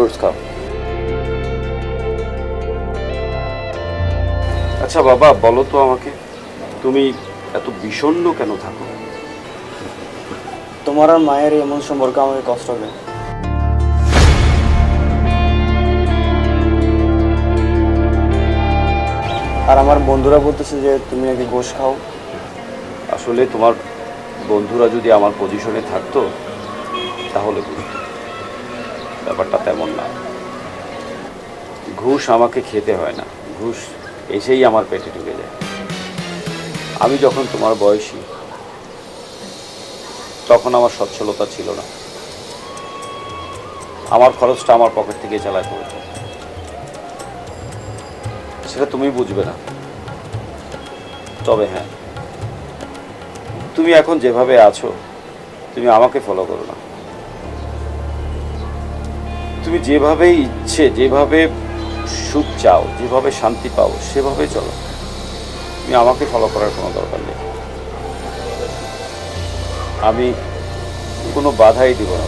Fruits খাও। আচ্ছা বাবা, বলো তো আমাকে, তুমি এত বিষণ্ণ কেন থাকো? তোমার আর মায়ের এমন সম্পর্ক আমাকে কষ্ট দেয়। আর আমার বন্ধুরা বলতেছে যে তুমি নাকি ঘুষ খাও। আসলে তোমার বন্ধুরা যদি আমার পজিশনে থাকতো তাহলে বুঝতো। ব্যাপারটা তেমন না। ঘুষ আমাকে খেতে হয় না, ঘুষ এসেই আমার পেটে ঢুকে যায়। আমি যখন তোমার বয়সী তখন আমার সচ্ছলতা ছিল না, আমার খরচটা আমার পকেট থেকে চালাতে হতো। সেটা তুমি বুঝবে না। তবে হ্যাঁ, তুমি এখন যেভাবে আছো তুমি আমাকে ফলো করো না। তুমি যেভাবে ইচ্ছে, যেভাবে সুখ চাও, যেভাবে শান্তি পাও সেভাবে চলো। তুমি আমাকে ফলো করার কোনো দরকার নেই। আমি কোনো বাধাই দিব না।